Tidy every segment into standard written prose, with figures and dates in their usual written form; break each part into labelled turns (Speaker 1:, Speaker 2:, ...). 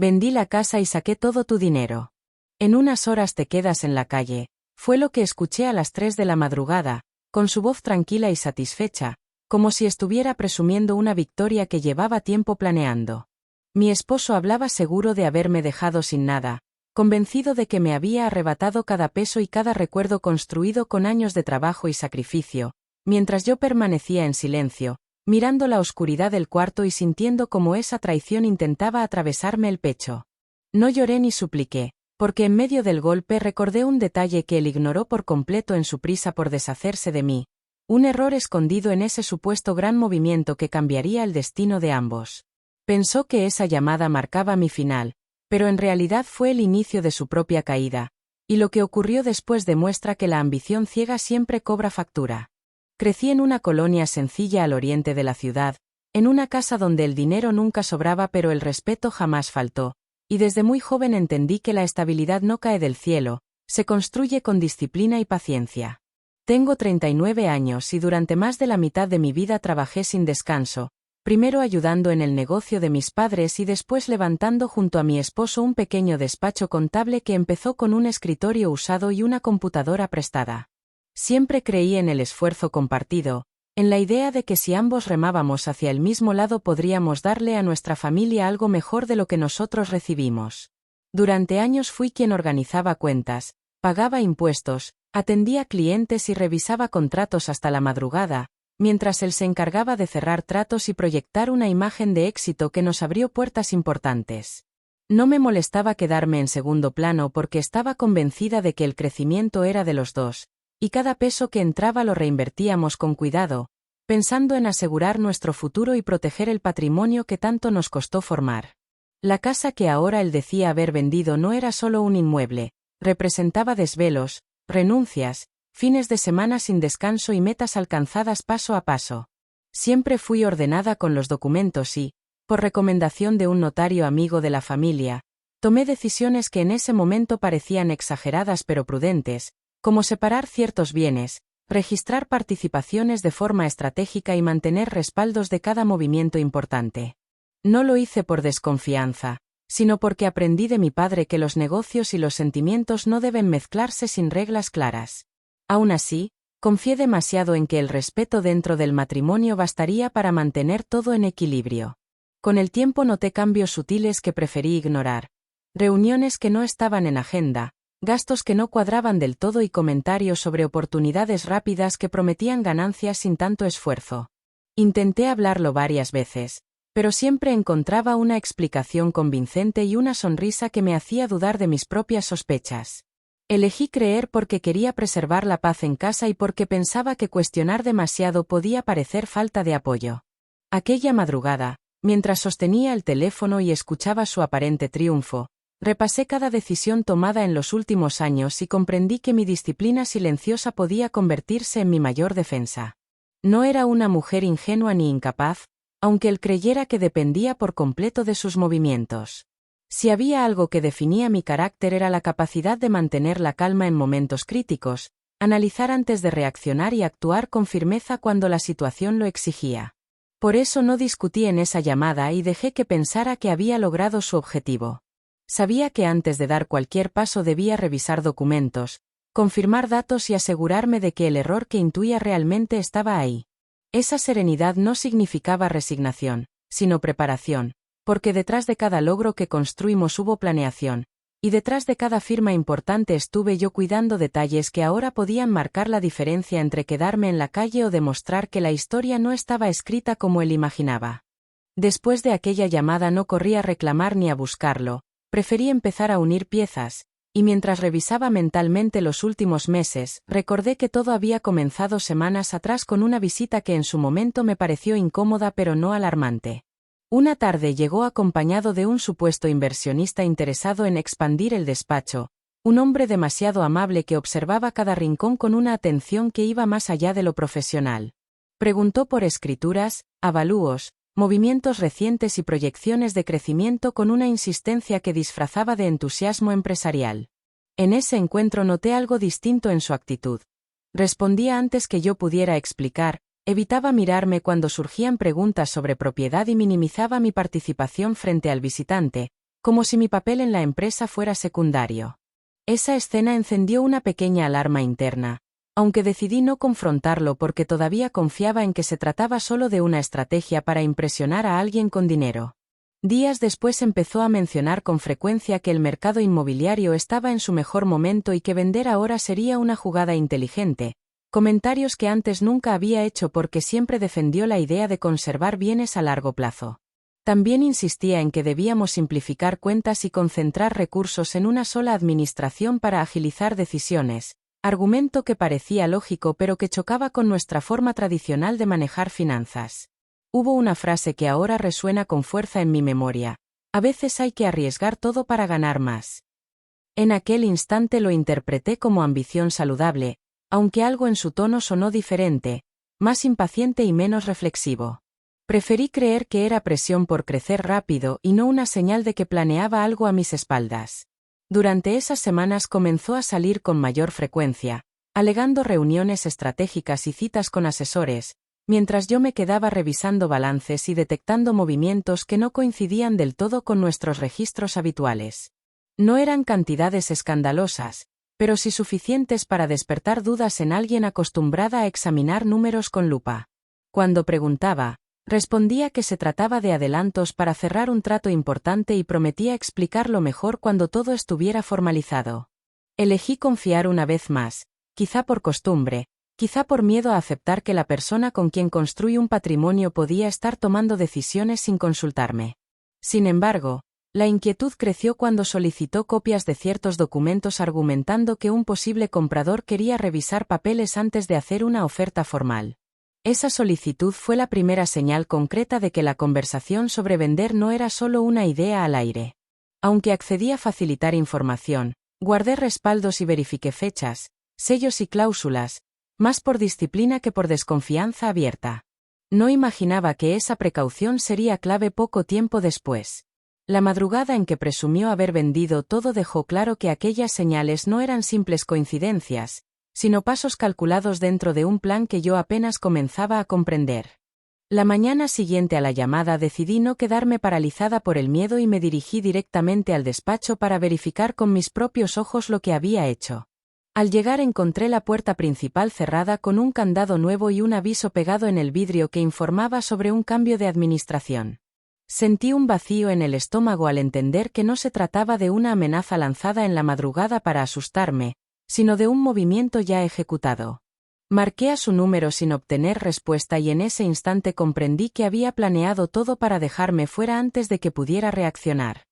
Speaker 1: Vendí la casa y saqué todo tu dinero. En unas horas te quedas en la calle, fue lo que escuché a las 3 de la madrugada, con su voz tranquila y satisfecha, como si estuviera presumiendo una victoria que llevaba tiempo planeando. Mi esposo hablaba seguro de haberme dejado sin nada, convencido de que me había arrebatado cada peso y cada recuerdo construido con años de trabajo y sacrificio, mientras yo permanecía en silencio, mirando la oscuridad del cuarto y sintiendo cómo esa traición intentaba atravesarme el pecho. No lloré ni supliqué, porque en medio del golpe recordé un detalle que él ignoró por completo en su prisa por deshacerse de mí, un error escondido en ese supuesto gran movimiento que cambiaría el destino de ambos. Pensó que esa llamada marcaba mi final, pero en realidad fue el inicio de su propia caída, y lo que ocurrió después demuestra que la ambición ciega siempre cobra factura. Crecí en una colonia sencilla al oriente de la ciudad, en una casa donde el dinero nunca sobraba pero el respeto jamás faltó, y desde muy joven entendí que la estabilidad no cae del cielo, se construye con disciplina y paciencia. Tengo 39 años y durante más de la mitad de mi vida trabajé sin descanso, primero ayudando en el negocio de mis padres y después levantando junto a mi esposo un pequeño despacho contable que empezó con un escritorio usado y una computadora prestada. Siempre creí en el esfuerzo compartido, en la idea de que si ambos remábamos hacia el mismo lado podríamos darle a nuestra familia algo mejor de lo que nosotros recibimos. Durante años fui quien organizaba cuentas, pagaba impuestos, atendía clientes y revisaba contratos hasta la madrugada, mientras él se encargaba de cerrar tratos y proyectar una imagen de éxito que nos abrió puertas importantes. No me molestaba quedarme en segundo plano porque estaba convencida de que el crecimiento era de los dos, y cada peso que entraba lo reinvertíamos con cuidado, pensando en asegurar nuestro futuro y proteger el patrimonio que tanto nos costó formar. La casa que ahora él decía haber vendido no era solo un inmueble, representaba desvelos, renuncias, fines de semana sin descanso y metas alcanzadas paso a paso. Siempre fui ordenada con los documentos y, por recomendación de un notario amigo de la familia, tomé decisiones que en ese momento parecían exageradas pero prudentes, como separar ciertos bienes, registrar participaciones de forma estratégica y mantener respaldos de cada movimiento importante. No lo hice por desconfianza, sino porque aprendí de mi padre que los negocios y los sentimientos no deben mezclarse sin reglas claras. Aún así, confié demasiado en que el respeto dentro del matrimonio bastaría para mantener todo en equilibrio. Con el tiempo noté cambios sutiles que preferí ignorar. Reuniones que no estaban en agenda, gastos que no cuadraban del todo y comentarios sobre oportunidades rápidas que prometían ganancias sin tanto esfuerzo. Intenté hablarlo varias veces, pero siempre encontraba una explicación convincente y una sonrisa que me hacía dudar de mis propias sospechas. Elegí creer porque quería preservar la paz en casa y porque pensaba que cuestionar demasiado podía parecer falta de apoyo. Aquella madrugada, mientras sostenía el teléfono y escuchaba su aparente triunfo, repasé cada decisión tomada en los últimos años y comprendí que mi disciplina silenciosa podía convertirse en mi mayor defensa. No era una mujer ingenua ni incapaz, aunque él creyera que dependía por completo de sus movimientos. Si había algo que definía mi carácter era la capacidad de mantener la calma en momentos críticos, analizar antes de reaccionar y actuar con firmeza cuando la situación lo exigía. Por eso no discutí en esa llamada y dejé que pensara que había logrado su objetivo. Sabía que antes de dar cualquier paso debía revisar documentos, confirmar datos y asegurarme de que el error que intuía realmente estaba ahí. Esa serenidad no significaba resignación, sino preparación, porque detrás de cada logro que construimos hubo planeación, y detrás de cada firma importante estuve yo cuidando detalles que ahora podían marcar la diferencia entre quedarme en la calle o demostrar que la historia no estaba escrita como él imaginaba. Después de aquella llamada no corrí a reclamar ni a buscarlo, preferí empezar a unir piezas, y mientras revisaba mentalmente los últimos meses, recordé que todo había comenzado semanas atrás con una visita que en su momento me pareció incómoda pero no alarmante. Una tarde llegó acompañado de un supuesto inversionista interesado en expandir el despacho, un hombre demasiado amable que observaba cada rincón con una atención que iba más allá de lo profesional. Preguntó por escrituras, avalúos, movimientos recientes y proyecciones de crecimiento con una insistencia que disfrazaba de entusiasmo empresarial. En ese encuentro noté algo distinto en su actitud. Respondía antes que yo pudiera explicar, evitaba mirarme cuando surgían preguntas sobre propiedad y minimizaba mi participación frente al visitante, como si mi papel en la empresa fuera secundario. Esa escena encendió una pequeña alarma interna, aunque decidí no confrontarlo porque todavía confiaba en que se trataba solo de una estrategia para impresionar a alguien con dinero. Días después empezó a mencionar con frecuencia que el mercado inmobiliario estaba en su mejor momento y que vender ahora sería una jugada inteligente, comentarios que antes nunca había hecho porque siempre defendió la idea de conservar bienes a largo plazo. También insistía en que debíamos simplificar cuentas y concentrar recursos en una sola administración para agilizar decisiones, argumento que parecía lógico pero que chocaba con nuestra forma tradicional de manejar finanzas. Hubo una frase que ahora resuena con fuerza en mi memoria: a veces hay que arriesgar todo para ganar más. En aquel instante lo interpreté como ambición saludable, aunque algo en su tono sonó diferente, más impaciente y menos reflexivo. Preferí creer que era presión por crecer rápido y no una señal de que planeaba algo a mis espaldas. Durante esas semanas comenzó a salir con mayor frecuencia, alegando reuniones estratégicas y citas con asesores, mientras yo me quedaba revisando balances y detectando movimientos que no coincidían del todo con nuestros registros habituales. No eran cantidades escandalosas, pero sí suficientes para despertar dudas en alguien acostumbrada a examinar números con lupa. Cuando preguntaba, respondía que se trataba de adelantos para cerrar un trato importante y prometía explicarlo mejor cuando todo estuviera formalizado. Elegí confiar una vez más, quizá por costumbre, quizá por miedo a aceptar que la persona con quien construí un patrimonio podía estar tomando decisiones sin consultarme. Sin embargo, la inquietud creció cuando solicitó copias de ciertos documentos argumentando que un posible comprador quería revisar papeles antes de hacer una oferta formal. Esa solicitud fue la primera señal concreta de que la conversación sobre vender no era solo una idea al aire. Aunque accedí a facilitar información, guardé respaldos y verifiqué fechas, sellos y cláusulas, más por disciplina que por desconfianza abierta. No imaginaba que esa precaución sería clave poco tiempo después. La madrugada en que presumió haber vendido todo dejó claro que aquellas señales no eran simples coincidencias, sino pasos calculados dentro de un plan que yo apenas comenzaba a comprender. La mañana siguiente a la llamada decidí no quedarme paralizada por el miedo y me dirigí directamente al despacho para verificar con mis propios ojos lo que había hecho. Al llegar encontré la puerta principal cerrada con un candado nuevo y un aviso pegado en el vidrio que informaba sobre un cambio de administración. Sentí un vacío en el estómago al entender que no se trataba de una amenaza lanzada en la madrugada para asustarme, sino de un movimiento ya ejecutado. Marqué a su número sin obtener respuesta y en ese instante comprendí que había planeado todo para dejarme fuera antes de que pudiera reaccionar.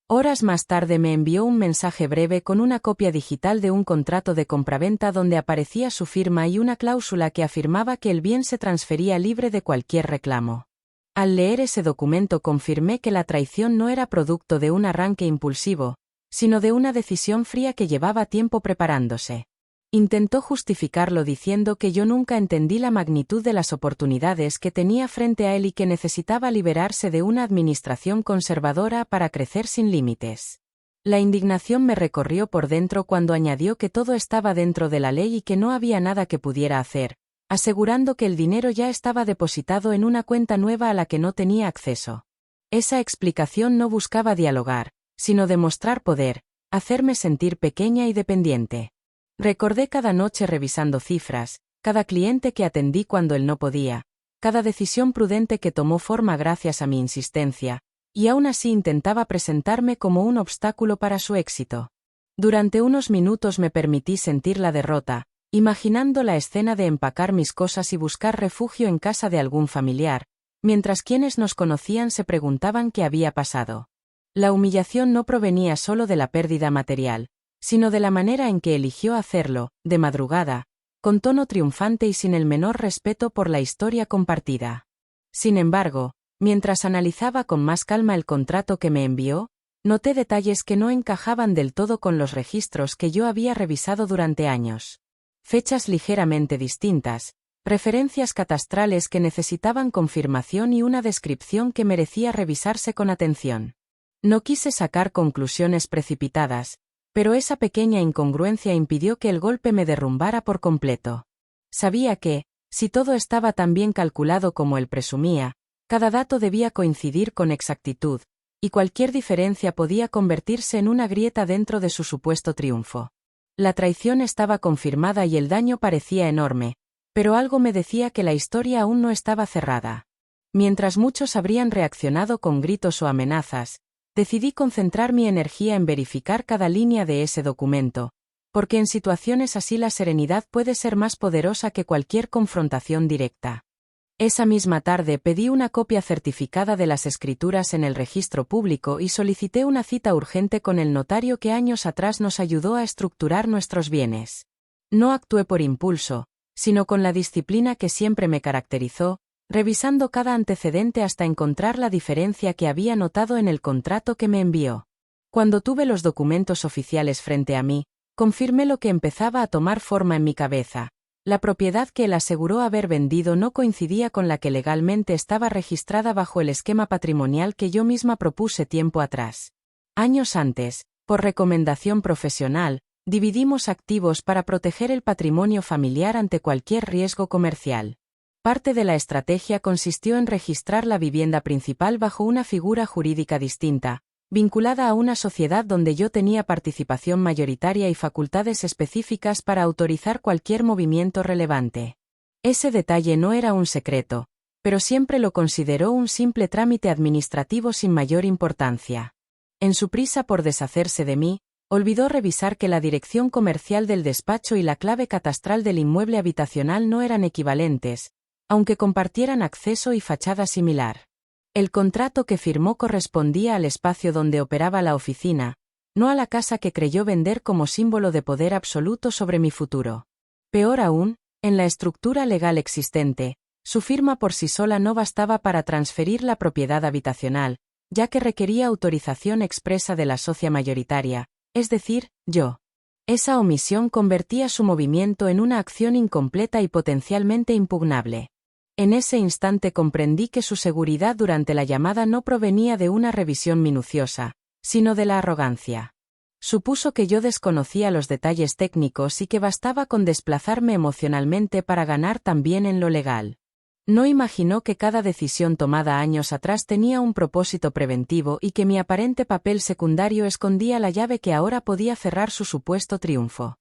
Speaker 1: Horas más tarde me envió un mensaje breve con una copia digital de un contrato de compraventa donde aparecía su firma y una cláusula que afirmaba que el bien se transfería libre de cualquier reclamo. Al leer ese documento confirmé que la traición no era producto de un arranque impulsivo, sino de una decisión fría que llevaba tiempo preparándose. Intentó justificarlo diciendo que yo nunca entendí la magnitud de las oportunidades que tenía frente a él y que necesitaba liberarse de una administración conservadora para crecer sin límites. La indignación me recorrió por dentro cuando añadió que todo estaba dentro de la ley y que no había nada que pudiera hacer, asegurando que el dinero ya estaba depositado en una cuenta nueva a la que no tenía acceso. Esa explicación no buscaba dialogar, sino demostrar poder, hacerme sentir pequeña y dependiente. Recordé cada noche revisando cifras, cada cliente que atendí cuando él no podía, cada decisión prudente que tomó forma gracias a mi insistencia, y aún así intentaba presentarme como un obstáculo para su éxito. Durante unos minutos me permití sentir la derrota, imaginando la escena de empacar mis cosas y buscar refugio en casa de algún familiar, mientras quienes nos conocían se preguntaban qué había pasado. La humillación no provenía solo de la pérdida material, sino de la manera en que eligió hacerlo, de madrugada, con tono triunfante y sin el menor respeto por la historia compartida. Sin embargo, mientras analizaba con más calma el contrato que me envió, noté detalles que no encajaban del todo con los registros que yo había revisado durante años. Fechas ligeramente distintas, referencias catastrales que necesitaban confirmación y una descripción que merecía revisarse con atención. No quise sacar conclusiones precipitadas, pero esa pequeña incongruencia impidió que el golpe me derrumbara por completo. Sabía que, si todo estaba tan bien calculado como él presumía, cada dato debía coincidir con exactitud, y cualquier diferencia podía convertirse en una grieta dentro de su supuesto triunfo. La traición estaba confirmada y el daño parecía enorme, pero algo me decía que la historia aún no estaba cerrada. Mientras muchos habrían reaccionado con gritos o amenazas, decidí concentrar mi energía en verificar cada línea de ese documento, porque en situaciones así la serenidad puede ser más poderosa que cualquier confrontación directa. Esa misma tarde pedí una copia certificada de las escrituras en el registro público y solicité una cita urgente con el notario que años atrás nos ayudó a estructurar nuestros bienes. No actué por impulso, sino con la disciplina que siempre me caracterizó, revisando cada antecedente hasta encontrar la diferencia que había notado en el contrato que me envió. Cuando tuve los documentos oficiales frente a mí, confirmé lo que empezaba a tomar forma en mi cabeza. La propiedad que él aseguró haber vendido no coincidía con la que legalmente estaba registrada bajo el esquema patrimonial que yo misma propuse tiempo atrás. Años antes, por recomendación profesional, dividimos activos para proteger el patrimonio familiar ante cualquier riesgo comercial. Parte de la estrategia consistió en registrar la vivienda principal bajo una figura jurídica distinta, vinculada a una sociedad donde yo tenía participación mayoritaria y facultades específicas para autorizar cualquier movimiento relevante. Ese detalle no era un secreto, pero siempre lo consideró un simple trámite administrativo sin mayor importancia. En su prisa por deshacerse de mí, olvidó revisar que la dirección comercial del despacho y la clave catastral del inmueble habitacional no eran equivalentes, aunque compartieran acceso y fachada similar. El contrato que firmó correspondía al espacio donde operaba la oficina, no a la casa que creyó vender como símbolo de poder absoluto sobre mi futuro. Peor aún, en la estructura legal existente, su firma por sí sola no bastaba para transferir la propiedad habitacional, ya que requería autorización expresa de la socia mayoritaria, es decir, yo. Esa omisión convertía su movimiento en una acción incompleta y potencialmente impugnable. En ese instante comprendí que su seguridad durante la llamada no provenía de una revisión minuciosa, sino de la arrogancia. Supuso que yo desconocía los detalles técnicos y que bastaba con desplazarme emocionalmente para ganar también en lo legal. No imaginó que cada decisión tomada años atrás tenía un propósito preventivo y que mi aparente papel secundario escondía la llave que ahora podía cerrar su supuesto triunfo.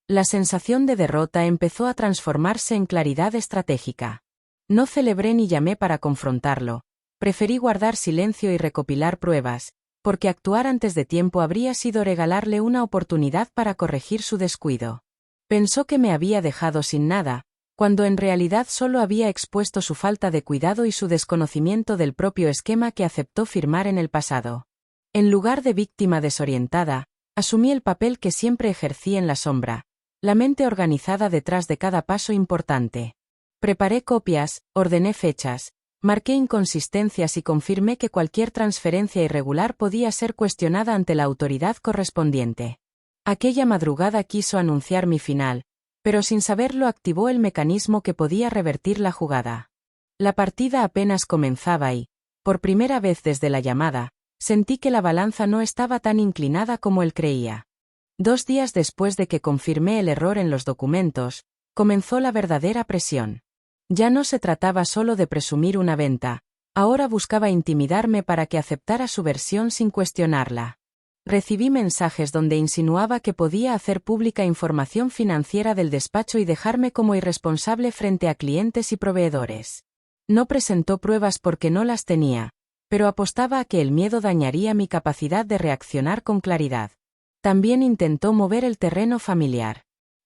Speaker 1: La sensación de derrota empezó a transformarse en claridad estratégica. No celebré ni llamé para confrontarlo. Preferí guardar silencio y recopilar pruebas, porque actuar antes de tiempo habría sido regalarle una oportunidad para corregir su descuido. Pensó que me había dejado sin nada, cuando en realidad solo había expuesto su falta de cuidado y su desconocimiento del propio esquema que aceptó firmar en el pasado. En lugar de víctima desorientada, asumí el papel que siempre ejercí en la sombra, la mente organizada detrás de cada paso importante. Preparé copias, ordené fechas, marqué inconsistencias y confirmé que cualquier transferencia irregular podía ser cuestionada ante la autoridad correspondiente. Aquella madrugada quiso anunciar mi final, pero sin saberlo activó el mecanismo que podía revertir la jugada. La partida apenas comenzaba y, por primera vez desde la llamada, sentí que la balanza no estaba tan inclinada como él creía. 2 días después de que confirmé el error en los documentos, comenzó la verdadera presión. Ya no se trataba solo de presumir una venta, ahora buscaba intimidarme para que aceptara su versión sin cuestionarla. Recibí mensajes donde insinuaba que podía hacer pública información financiera del despacho y dejarme como irresponsable frente a clientes y proveedores. No presentó pruebas porque no las tenía, pero apostaba a que el miedo dañaría mi capacidad de reaccionar con claridad. También intentó mover el terreno familiar.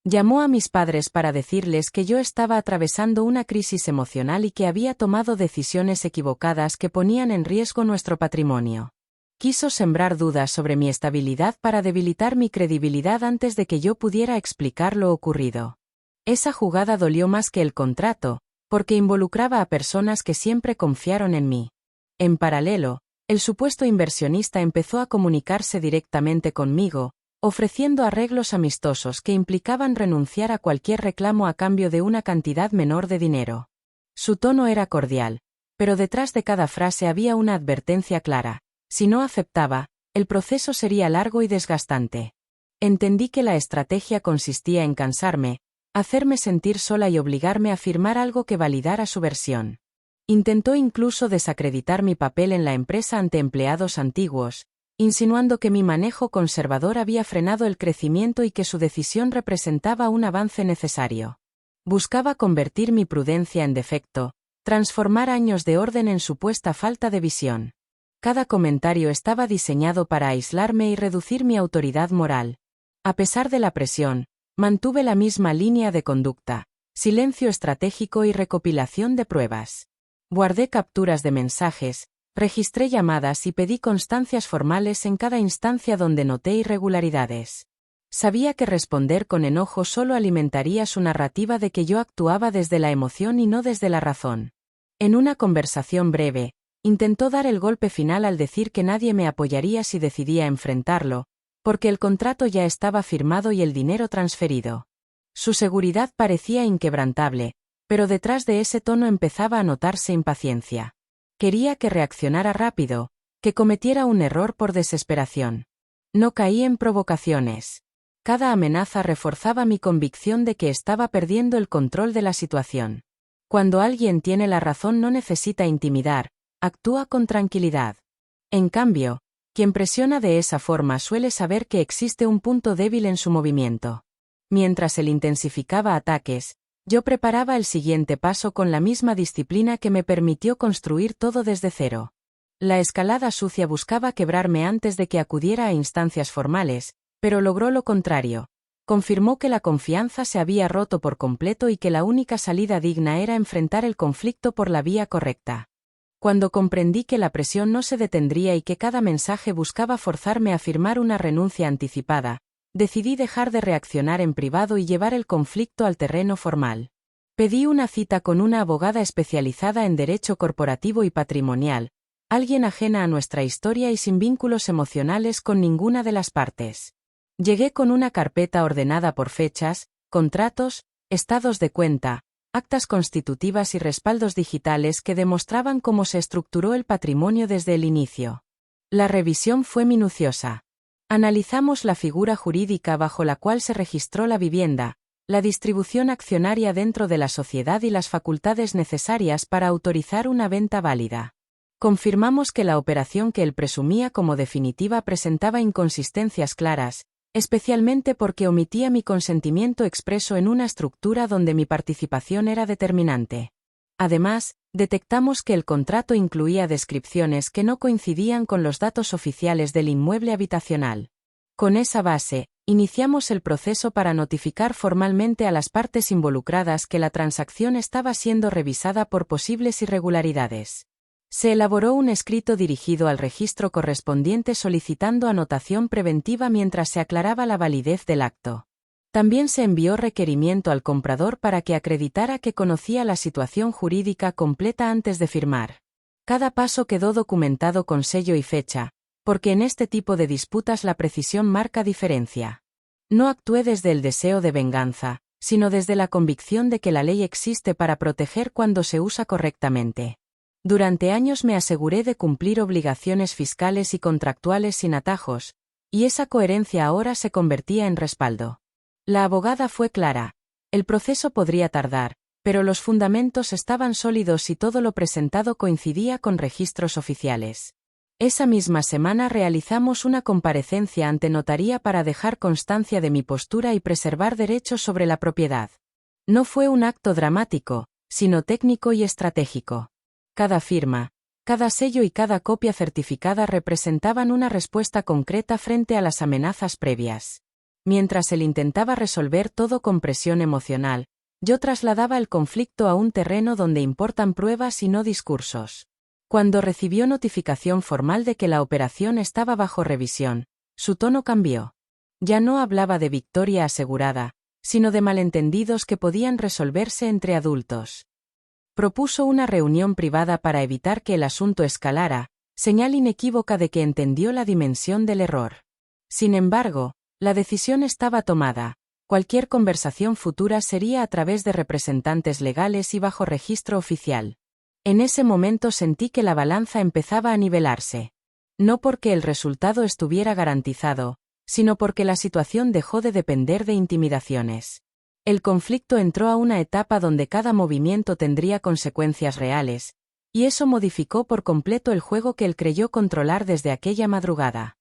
Speaker 1: Llamó a mis padres para decirles que yo estaba atravesando una crisis emocional y que había tomado decisiones equivocadas que ponían en riesgo nuestro patrimonio. Quiso sembrar dudas sobre mi estabilidad para debilitar mi credibilidad antes de que yo pudiera explicar lo ocurrido. Esa jugada dolió más que el contrato, porque involucraba a personas que siempre confiaron en mí. En paralelo, el supuesto inversionista empezó a comunicarse directamente conmigo, ofreciendo arreglos amistosos que implicaban renunciar a cualquier reclamo a cambio de una cantidad menor de dinero. Su tono era cordial, pero detrás de cada frase había una advertencia clara: si no aceptaba, el proceso sería largo y desgastante. Entendí que la estrategia consistía en cansarme, hacerme sentir sola y obligarme a firmar algo que validara su versión. Intentó incluso desacreditar mi papel en la empresa ante empleados antiguos, insinuando que mi manejo conservador había frenado el crecimiento y que su decisión representaba un avance necesario. Buscaba convertir mi prudencia en defecto, transformar años de orden en supuesta falta de visión. Cada comentario estaba diseñado para aislarme y reducir mi autoridad moral. A pesar de la presión, mantuve la misma línea de conducta, silencio estratégico y recopilación de pruebas. Guardé capturas de mensajes, registré llamadas y pedí constancias formales en cada instancia donde noté irregularidades. Sabía que responder con enojo solo alimentaría su narrativa de que yo actuaba desde la emoción y no desde la razón. En una conversación breve, intentó dar el golpe final al decir que nadie me apoyaría si decidía enfrentarlo, porque el contrato ya estaba firmado y el dinero transferido. Su seguridad parecía inquebrantable, pero detrás de ese tono empezaba a notarse impaciencia. Quería que reaccionara rápido, que cometiera un error por desesperación. No caí en provocaciones. Cada amenaza reforzaba mi convicción de que estaba perdiendo el control de la situación. Cuando alguien tiene la razón no necesita intimidar, actúa con tranquilidad. En cambio, quien presiona de esa forma suele saber que existe un punto débil en su movimiento. Mientras él intensificaba ataques, yo preparaba el siguiente paso con la misma disciplina que me permitió construir todo desde cero. La escalada sucia buscaba quebrarme antes de que acudiera a instancias formales, pero logró lo contrario. Confirmó que la confianza se había roto por completo y que la única salida digna era enfrentar el conflicto por la vía correcta. Cuando comprendí que la presión no se detendría y que cada mensaje buscaba forzarme a firmar una renuncia anticipada, decidí dejar de reaccionar en privado y llevar el conflicto al terreno formal. Pedí una cita con una abogada especializada en derecho corporativo y patrimonial, alguien ajena a nuestra historia y sin vínculos emocionales con ninguna de las partes. Llegué con una carpeta ordenada por fechas, contratos, estados de cuenta, actas constitutivas y respaldos digitales que demostraban cómo se estructuró el patrimonio desde el inicio. La revisión fue minuciosa. Analizamos la figura jurídica bajo la cual se registró la vivienda, la distribución accionaria dentro de la sociedad y las facultades necesarias para autorizar una venta válida. Confirmamos que la operación que él presumía como definitiva presentaba inconsistencias claras, especialmente porque omitía mi consentimiento expreso en una estructura donde mi participación era determinante. Además, detectamos que el contrato incluía descripciones que no coincidían con los datos oficiales del inmueble habitacional. Con esa base, iniciamos el proceso para notificar formalmente a las partes involucradas que la transacción estaba siendo revisada por posibles irregularidades. Se elaboró un escrito dirigido al registro correspondiente solicitando anotación preventiva mientras se aclaraba la validez del acto. También se envió requerimiento al comprador para que acreditara que conocía la situación jurídica completa antes de firmar. Cada paso quedó documentado con sello y fecha, porque en este tipo de disputas la precisión marca diferencia. No actué desde el deseo de venganza, sino desde la convicción de que la ley existe para proteger cuando se usa correctamente. Durante años me aseguré de cumplir obligaciones fiscales y contractuales sin atajos, y esa coherencia ahora se convertía en respaldo. La abogada fue clara. El proceso podría tardar, pero los fundamentos estaban sólidos y todo lo presentado coincidía con registros oficiales. Esa misma semana realizamos una comparecencia ante notaría para dejar constancia de mi postura y preservar derechos sobre la propiedad. No fue un acto dramático, sino técnico y estratégico. Cada firma, cada sello y cada copia certificada representaban una respuesta concreta frente a las amenazas previas. Mientras él intentaba resolver todo con presión emocional, yo trasladaba el conflicto a un terreno donde importan pruebas y no discursos. Cuando recibió notificación formal de que la operación estaba bajo revisión, su tono cambió. Ya no hablaba de victoria asegurada, sino de malentendidos que podían resolverse entre adultos. Propuso una reunión privada para evitar que el asunto escalara, señal inequívoca de que entendió la dimensión del error. Sin embargo, la decisión estaba tomada. Cualquier conversación futura sería a través de representantes legales y bajo registro oficial. En ese momento sentí que la balanza empezaba a nivelarse. No porque el resultado estuviera garantizado, sino porque la situación dejó de depender de intimidaciones. El conflicto entró a una etapa donde cada movimiento tendría consecuencias reales, Y eso modificó por completo el juego que él creyó controlar desde aquella madrugada.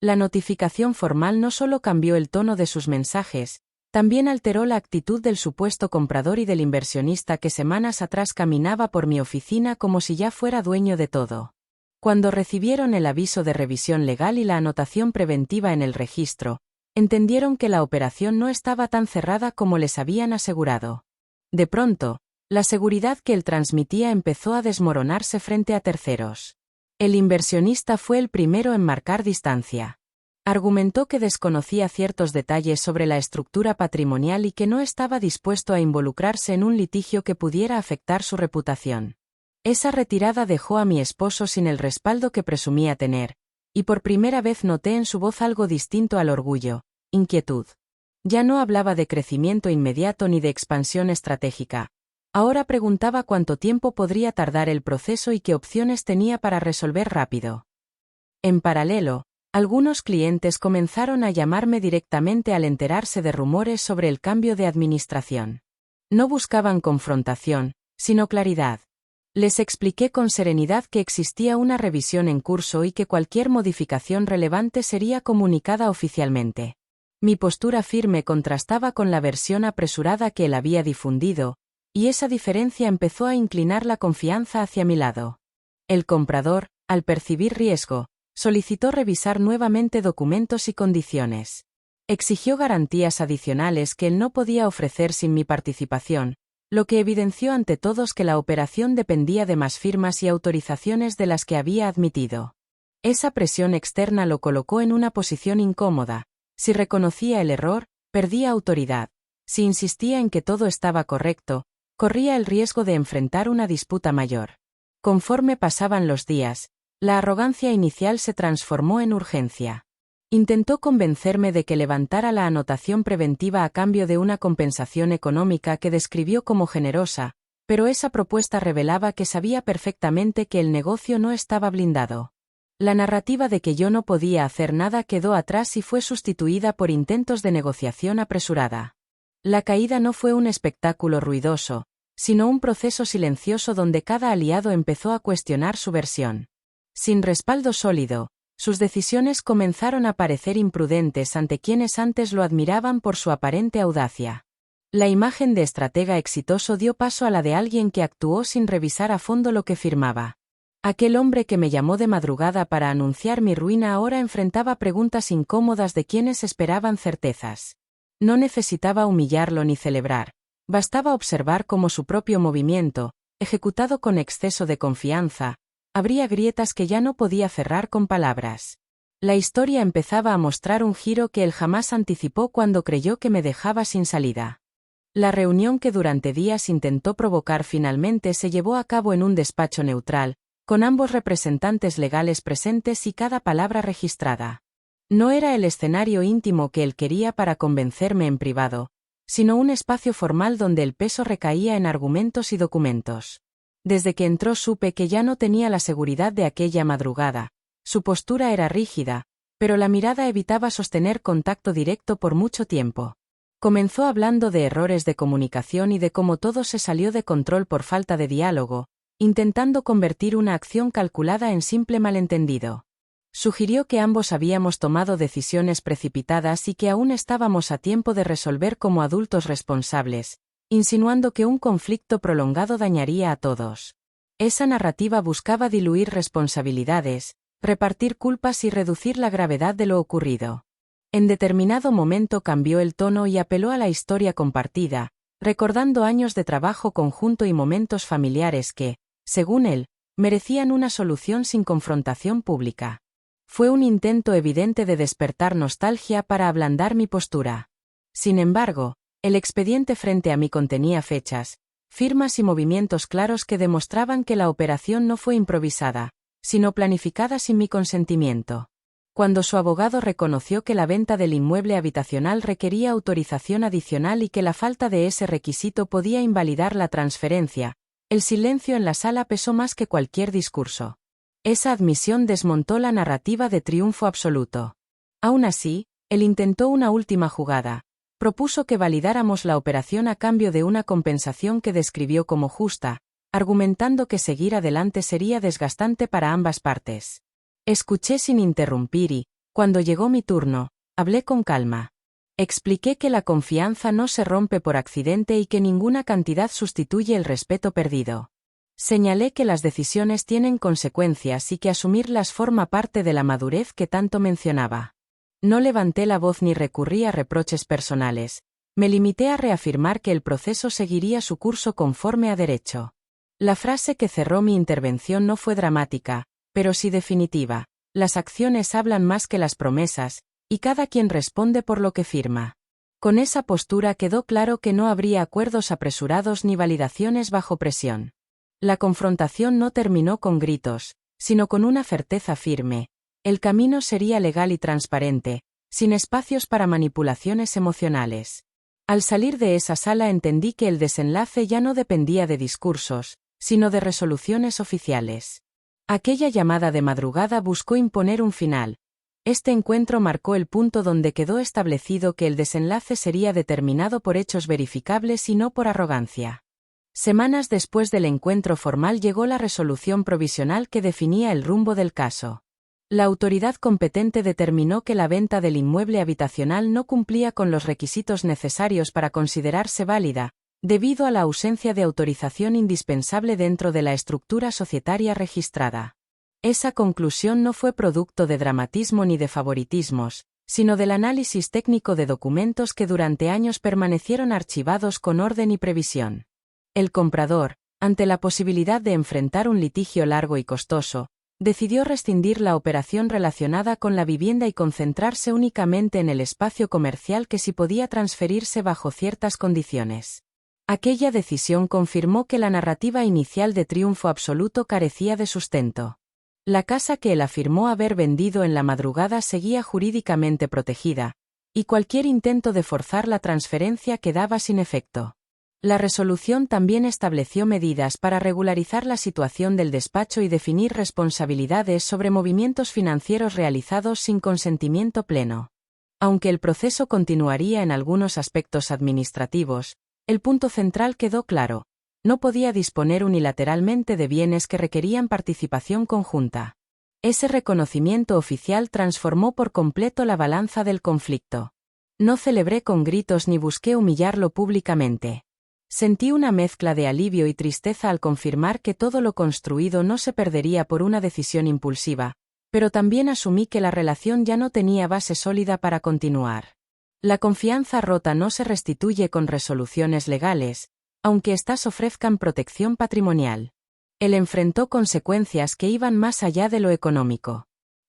Speaker 1: La notificación formal no solo cambió el tono de sus mensajes, también alteró la actitud del supuesto comprador y del inversionista que semanas atrás caminaba por mi oficina como si ya fuera dueño de todo. Cuando recibieron el aviso de revisión legal y la anotación preventiva en el registro, entendieron que la operación no estaba tan cerrada como les habían asegurado. De pronto, la seguridad que él transmitía empezó a desmoronarse frente a terceros. El inversionista fue el primero en marcar distancia. Argumentó que desconocía ciertos detalles sobre la estructura patrimonial y que no estaba dispuesto a involucrarse en un litigio que pudiera afectar su reputación. Esa retirada dejó a mi esposo sin el respaldo que presumía tener, y por primera vez noté en su voz algo distinto al orgullo, inquietud. Ya no hablaba de crecimiento inmediato ni de expansión estratégica. Ahora preguntaba cuánto tiempo podría tardar el proceso y qué opciones tenía para resolver rápido. En paralelo, algunos clientes comenzaron a llamarme directamente al enterarse de rumores sobre el cambio de administración. No buscaban confrontación, sino claridad. Les expliqué con serenidad que existía una revisión en curso y que cualquier modificación relevante sería comunicada oficialmente. Mi postura firme contrastaba con la versión apresurada que él había difundido, y esa diferencia empezó a inclinar la confianza hacia mi lado. El comprador, al percibir riesgo, solicitó revisar nuevamente documentos y condiciones. Exigió garantías adicionales que él no podía ofrecer sin mi participación, lo que evidenció ante todos que la operación dependía de más firmas y autorizaciones de las que había admitido. Esa presión externa lo colocó en una posición incómoda. Si reconocía el error, perdía autoridad. Si insistía en que todo estaba correcto, corría el riesgo de enfrentar una disputa mayor. Conforme pasaban los días, la arrogancia inicial se transformó en urgencia. Intentó convencerme de que levantara la anotación preventiva a cambio de una compensación económica que describió como generosa, pero esa propuesta revelaba que sabía perfectamente que el negocio no estaba blindado. La narrativa de que yo no podía hacer nada quedó atrás y fue sustituida por intentos de negociación apresurada. La caída no fue un espectáculo ruidoso, sino un proceso silencioso donde cada aliado empezó a cuestionar su versión. Sin respaldo sólido, sus decisiones comenzaron a parecer imprudentes ante quienes antes lo admiraban por su aparente audacia. La imagen de estratega exitoso dio paso a la de alguien que actuó sin revisar a fondo lo que firmaba. Aquel hombre que me llamó de madrugada para anunciar mi ruina ahora enfrentaba preguntas incómodas de quienes esperaban certezas. No necesitaba humillarlo ni celebrar. Bastaba observar cómo su propio movimiento, ejecutado con exceso de confianza, abría grietas que ya no podía cerrar con palabras. La historia empezaba a mostrar un giro que él jamás anticipó cuando creyó que me dejaba sin salida. La reunión que durante días intentó provocar finalmente se llevó a cabo en un despacho neutral, con ambos representantes legales presentes y cada palabra registrada. No era el escenario íntimo que él quería para convencerme en privado, sino un espacio formal donde el peso recaía en argumentos y documentos. Desde que entró supe que ya no tenía la seguridad de aquella madrugada. Su postura era rígida, pero la mirada evitaba sostener contacto directo por mucho tiempo. Comenzó hablando de errores de comunicación y de cómo todo se salió de control por falta de diálogo, intentando convertir una acción calculada en simple malentendido. Sugirió que ambos habíamos tomado decisiones precipitadas y que aún estábamos a tiempo de resolver como adultos responsables, insinuando que un conflicto prolongado dañaría a todos. Esa narrativa buscaba diluir responsabilidades, repartir culpas y reducir la gravedad de lo ocurrido. En determinado momento cambió el tono y apeló a la historia compartida, recordando años de trabajo conjunto y momentos familiares que, según él, merecían una solución sin confrontación pública. Fue un intento evidente de despertar nostalgia para ablandar mi postura. Sin embargo, el expediente frente a mí contenía fechas, firmas y movimientos claros que demostraban que la operación no fue improvisada, sino planificada sin mi consentimiento. Cuando su abogado reconoció que la venta del inmueble habitacional requería autorización adicional y que la falta de ese requisito podía invalidar la transferencia, el silencio en la sala pesó más que cualquier discurso. Esa admisión desmontó la narrativa de triunfo absoluto. Aún así, él intentó una última jugada. Propuso que validáramos la operación a cambio de una compensación que describió como justa, argumentando que seguir adelante sería desgastante para ambas partes. Escuché sin interrumpir y, cuando llegó mi turno, hablé con calma. Expliqué que la confianza no se rompe por accidente y que ninguna cantidad sustituye el respeto perdido. Señalé que las decisiones tienen consecuencias y que asumirlas forma parte de la madurez que tanto mencionaba. No levanté la voz ni recurrí a reproches personales. Me limité a reafirmar que el proceso seguiría su curso conforme a derecho. La frase que cerró mi intervención no fue dramática, pero sí definitiva. Las acciones hablan más que las promesas, y cada quien responde por lo que firma. Con esa postura quedó claro que no habría acuerdos apresurados ni validaciones bajo presión. La confrontación no terminó con gritos, sino con una certeza firme. El camino sería legal y transparente, sin espacios para manipulaciones emocionales. Al salir de esa sala entendí que el desenlace ya no dependía de discursos, sino de resoluciones oficiales. Aquella llamada de madrugada buscó imponer un final. Este encuentro marcó el punto donde quedó establecido que el desenlace sería determinado por hechos verificables y no por arrogancia. Semanas después del encuentro formal llegó la resolución provisional que definía el rumbo del caso. La autoridad competente determinó que la venta del inmueble habitacional no cumplía con los requisitos necesarios para considerarse válida, debido a la ausencia de autorización indispensable dentro de la estructura societaria registrada. Esa conclusión no fue producto de dramatismo ni de favoritismos, sino del análisis técnico de documentos que durante años permanecieron archivados con orden y previsión. El comprador, ante la posibilidad de enfrentar un litigio largo y costoso, decidió rescindir la operación relacionada con la vivienda y concentrarse únicamente en el espacio comercial que sí podía transferirse bajo ciertas condiciones. Aquella decisión confirmó que la narrativa inicial de triunfo absoluto carecía de sustento. La casa que él afirmó haber vendido en la madrugada seguía jurídicamente protegida, y cualquier intento de forzar la transferencia quedaba sin efecto. La resolución también estableció medidas para regularizar la situación del despacho y definir responsabilidades sobre movimientos financieros realizados sin consentimiento pleno. Aunque el proceso continuaría en algunos aspectos administrativos, el punto central quedó claro: no podía disponer unilateralmente de bienes que requerían participación conjunta. Ese reconocimiento oficial transformó por completo la balanza del conflicto. No celebré con gritos ni busqué humillarlo públicamente. Sentí una mezcla de alivio y tristeza al confirmar que todo lo construido no se perdería por una decisión impulsiva, pero también asumí que la relación ya no tenía base sólida para continuar. La confianza rota no se restituye con resoluciones legales, aunque éstas ofrezcan protección patrimonial. Él enfrentó consecuencias que iban más allá de lo económico.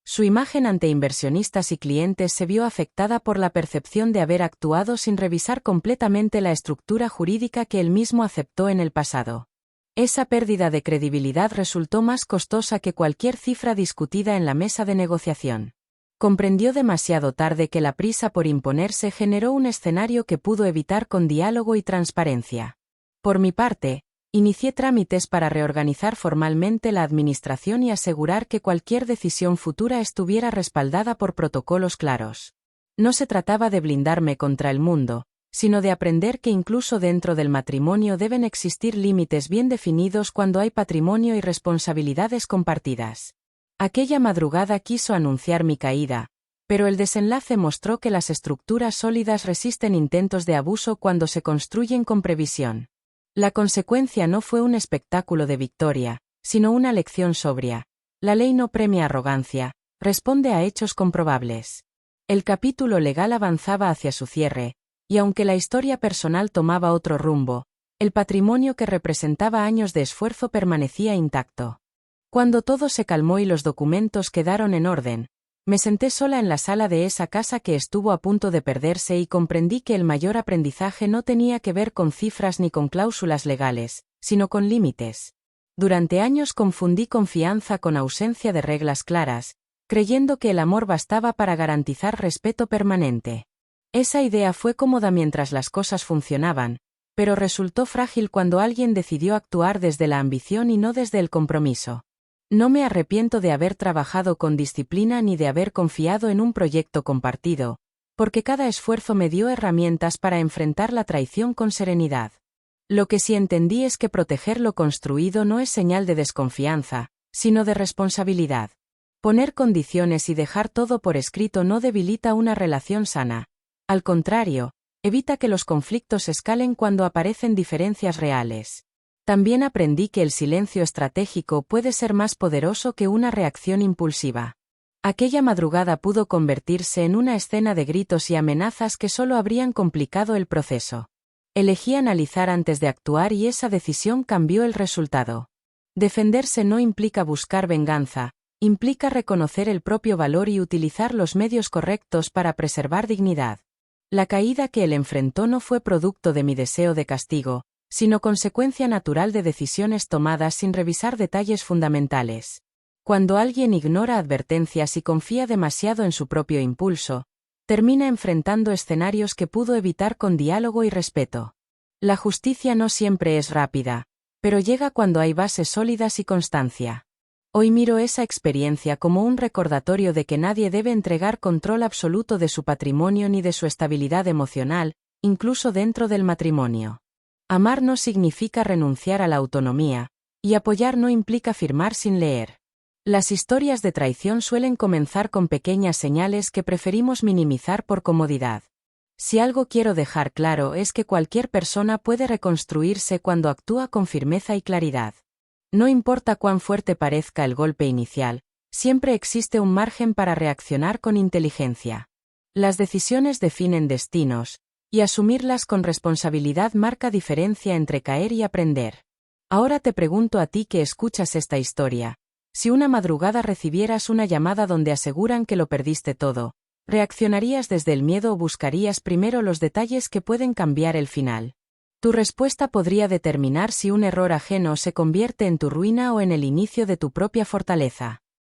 Speaker 1: Su imagen ante inversionistas y clientes se vio afectada por la percepción de haber actuado sin revisar completamente la estructura jurídica que él mismo aceptó en el pasado. Esa pérdida de credibilidad resultó más costosa que cualquier cifra discutida en la mesa de negociación. Comprendió demasiado tarde que la prisa por imponerse generó un escenario que pudo evitar con diálogo y transparencia. Por mi parte, inicié trámites para reorganizar formalmente la administración y asegurar que cualquier decisión futura estuviera respaldada por protocolos claros. No se trataba de blindarme contra el mundo, sino de aprender que incluso dentro del matrimonio deben existir límites bien definidos cuando hay patrimonio y responsabilidades compartidas. Aquella madrugada quiso anunciar mi caída, pero el desenlace mostró que las estructuras sólidas resisten intentos de abuso cuando se construyen con previsión. La consecuencia no fue un espectáculo de victoria, sino una lección sobria. La ley no premia arrogancia, responde a hechos comprobables. El capítulo legal avanzaba hacia su cierre, y aunque la historia personal tomaba otro rumbo, el patrimonio que representaba años de esfuerzo permanecía intacto. Cuando todo se calmó y los documentos quedaron en orden, me senté sola en la sala de esa casa que estuvo a punto de perderse y comprendí que el mayor aprendizaje no tenía que ver con cifras ni con cláusulas legales, sino con límites. Durante años confundí confianza con ausencia de reglas claras, creyendo que el amor bastaba para garantizar respeto permanente. Esa idea fue cómoda mientras las cosas funcionaban, pero resultó frágil cuando alguien decidió actuar desde la ambición y no desde el compromiso. No me arrepiento de haber trabajado con disciplina ni de haber confiado en un proyecto compartido, porque cada esfuerzo me dio herramientas para enfrentar la traición con serenidad. Lo que sí entendí es que proteger lo construido no es señal de desconfianza, sino de responsabilidad. Poner condiciones y dejar todo por escrito no debilita una relación sana. Al contrario, evita que los conflictos escalen cuando aparecen diferencias reales. También aprendí que el silencio estratégico puede ser más poderoso que una reacción impulsiva. Aquella madrugada pudo convertirse en una escena de gritos y amenazas que solo habrían complicado el proceso. Elegí analizar antes de actuar y esa decisión cambió el resultado. Defenderse no implica buscar venganza, implica reconocer el propio valor y utilizar los medios correctos para preservar dignidad. La caída que él enfrentó no fue producto de mi deseo de castigo, sino consecuencia natural de decisiones tomadas sin revisar detalles fundamentales. Cuando alguien ignora advertencias y confía demasiado en su propio impulso, termina enfrentando escenarios que pudo evitar con diálogo y respeto. La justicia no siempre es rápida, pero llega cuando hay bases sólidas y constancia. Hoy miro esa experiencia como un recordatorio de que nadie debe entregar control absoluto de su patrimonio ni de su estabilidad emocional, incluso dentro del matrimonio. Amar no significa renunciar a la autonomía, y apoyar no implica firmar sin leer. Las historias de traición suelen comenzar con pequeñas señales que preferimos minimizar por comodidad. Si algo quiero dejar claro es que cualquier persona puede reconstruirse cuando actúa con firmeza y claridad. No importa cuán fuerte parezca el golpe inicial, siempre existe un margen para reaccionar con inteligencia. Las decisiones definen destinos, y asumirlas con responsabilidad marca diferencia entre caer y aprender. Ahora te pregunto a ti que escuchas esta historia, si una madrugada recibieras una llamada donde aseguran que lo perdiste todo, ¿reaccionarías desde el miedo o buscarías primero los detalles que pueden cambiar el final? Tu respuesta podría determinar si un error ajeno se convierte en tu ruina o en el inicio de tu propia fortaleza.